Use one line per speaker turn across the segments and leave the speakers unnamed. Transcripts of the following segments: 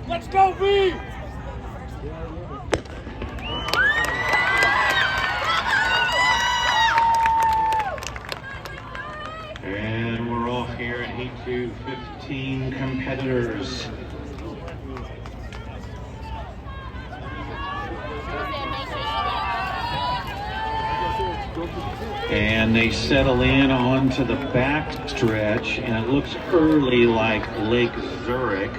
Let's go, V!
And we're off here at heat 2, 15 competitors. And they settle in onto the back stretch, and it looks early like Lake Zurich.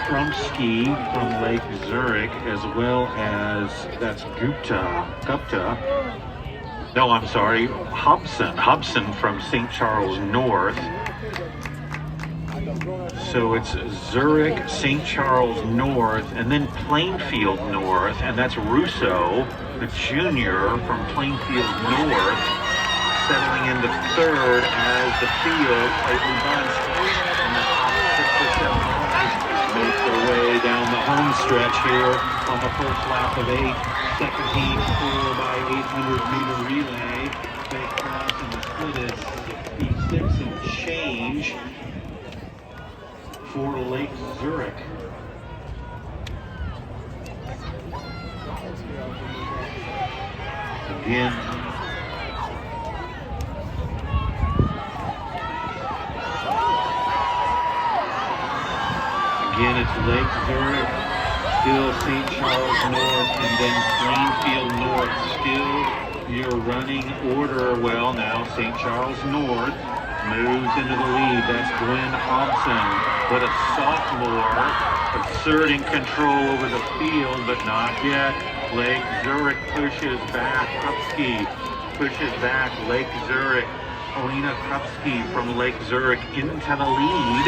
Krumsky from Lake Zurich, as well as, that's Gupta. No, I'm sorry, Hobson from St. Charles North. So it's Zurich, St. Charles North, and then Plainfield North, and that's Russo, the junior from Plainfield North, settling into third as the field slightly bunched, and the top 6 or 7 guys make their way down the home stretch here on the first lap of 8. Second heat, 4x800 meter relay. Big cross, and the split is 66 and change for Lake Zurich. Again, it's Lake Zurich, still St. Charles North, and then Plainfield North. Still your running order. Well, now St. Charles North moves into the lead. That's Glenn Hobson, but a sophomore, exerting control over the field, but not yet. Lake Zurich pushes back. Krupski pushes back. Lake Zurich. Alina Krupski from Lake Zurich into the lead.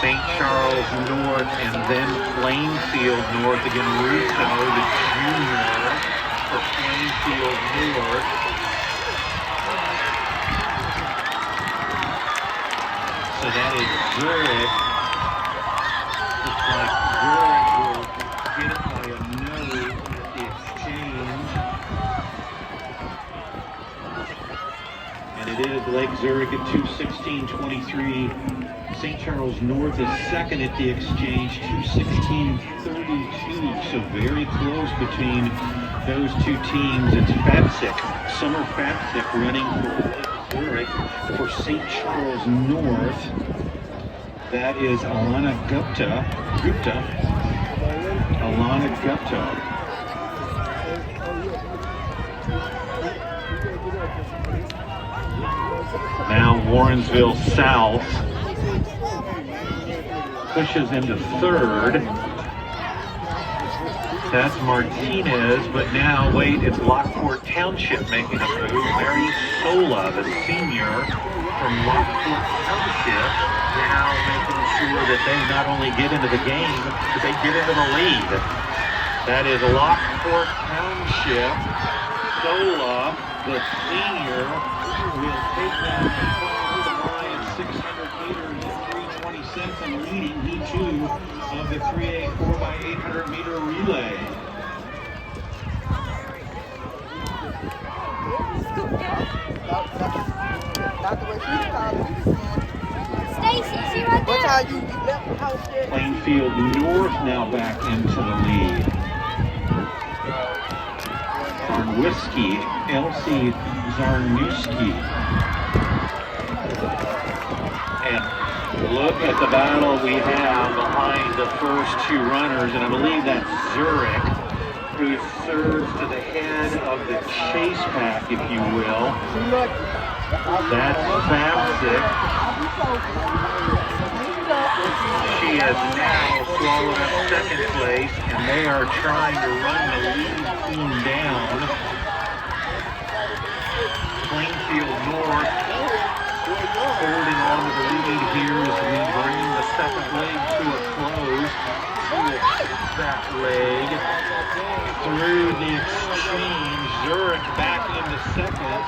St. Charles North, and then Plainfield North. Again, Russo, the junior for Plainfield North. So that is Zurich. Looks like Zurich will get it by a nose at the exchange. And it is Lake Zurich at 2:16.23. St. Charles North is second at the exchange, 2:16.32. So very close between those two teams. It's Fatzik, Summer Fatzik running for Lake Zurich. For St. Charles North, that is Alana Gupta. Alana Gupta. Now Warrensville South pushes into third. That's Martinez, but now, wait, it's Lockport Township making a move. Mary Sola, the senior from Lockport Township, now making sure that they not only get into the game, but they get into the lead. That is Lockport Township. Sola, the senior, will take that over the line 600 meters at 3:20 and leading heat 2 of the 3A 4x800 meter relay. Plainfield North now back into the lead. Zarnwiski, Elsie Zarnewski. And look at the battle we have behind the first two runners, and I believe that's Zurich, who serves to the head of the chase pack, if you will. That's Fatzik. She has now swallowed up second place, and they are trying to run the lead team down. Plainfield North holding on to the lead here as we bring the second leg to a close. That leg through the exchange. Zurich back into second.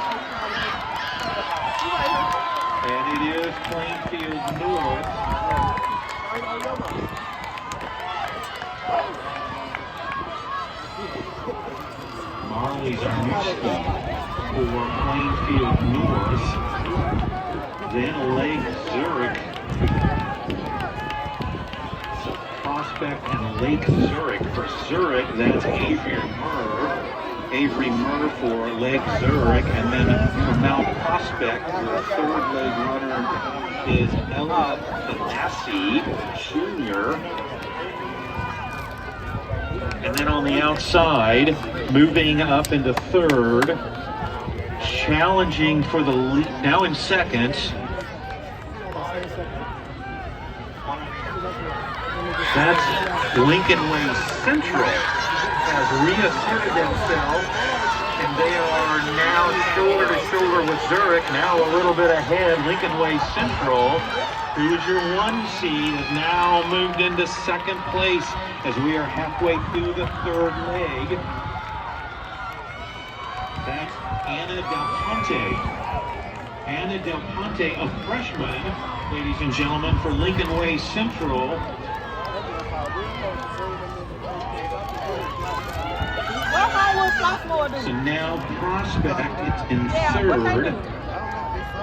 And it is Plainfield North. Marley Zarnewski for Plainfield North. then Lake Zurich. So Prospect and Lake Zurich. For Zurich, that's Avery Murr for Lake Zurich. And then from Mount Prospect, the third leg runner is Ella Fantassi Jr. And then on the outside, moving up into third, challenging for the lead, now in second. That's Lincoln Way Central has reasserted themselves, and they are now shoulder to shoulder with Zurich, now a little bit ahead. Lincoln Way Central, who is your 1 seed, has now moved into second place as we are halfway through the third leg. That's Anna Del Ponte. Anna Del Ponte, a freshman, ladies and gentlemen, for Lincoln Way Central. So now Prospect is in third.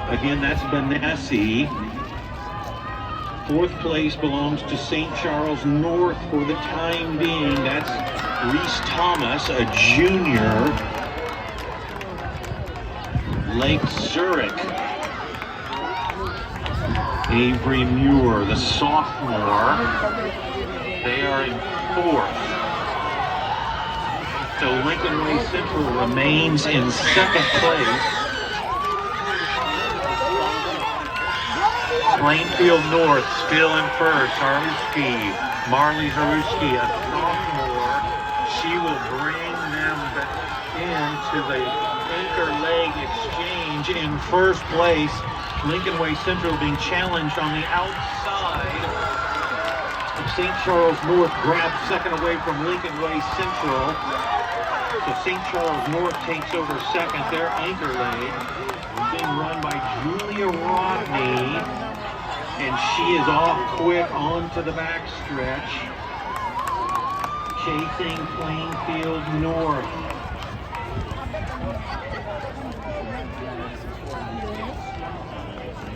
Again, that's Benassi. Fourth place belongs to St. Charles North for the time being. That's Reese Thomas, a junior. Lake Zurich. Avery Muir, the sophomore. They are in fourth. So Lincoln Way Central remains in second place. Plainfield North still in first. Marley Zaruski, a sophomore. She will bring them into the anchor leg exchange in first place. Lincoln Way Central being challenged on the outside. St. Charles North grabs second away from Lincoln Way Central. So St. Charles North takes over second. Their anchor leg is being run by Julia Rodney, and she is off quick onto the backstretch, chasing Plainfield North.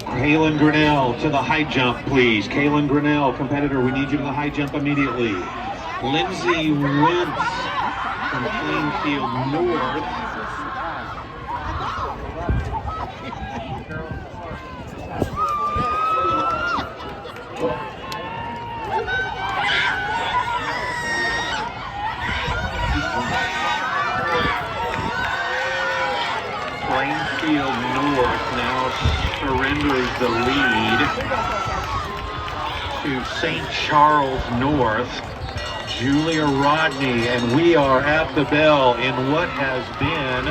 Kaylin Grinnell to the high jump, please. Kaylin Grinnell, competitor, we need you to the high jump immediately. Lindsay Wentz from Plainfield North. Plainfield North now surrenders the lead to St. Charles North. Julia Rodney, and we are at the bell in what has been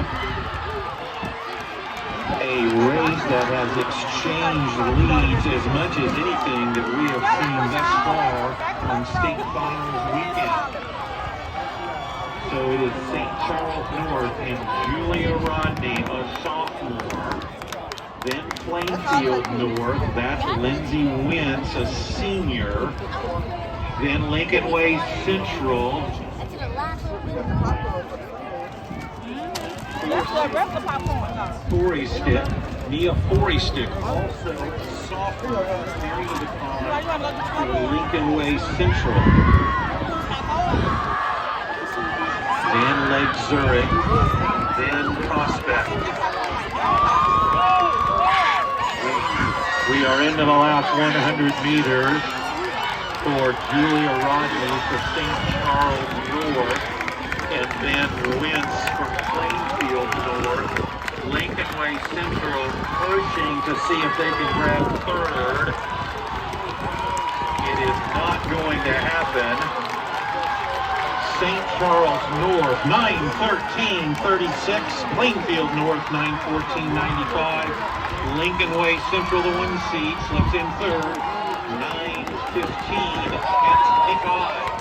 a race that has exchanged leads as much as anything that we have seen thus far on state finals weekend. So it is St. Charles North and Julia Rodney, a sophomore. Then Plainfield North, that's Lindsay Wentz, a senior. Then Lincoln Way Central. Forestick, Nia Forestick, also sophomore, carrying the car for Lincoln Way Central. Then Lake Zurich, then Prospect. We are into the last 100 meters for Julia Rodney for St. Charles North, and then Wentz from Plainfield North. Lincoln Way Central pushing to see if they can grab third. It is not going to happen. St. Charles North, 9:13.36. Plainfield North, 9:14.95. Lincoln Way Central, the 1 seed, slips in third, 9:15 at kickoff.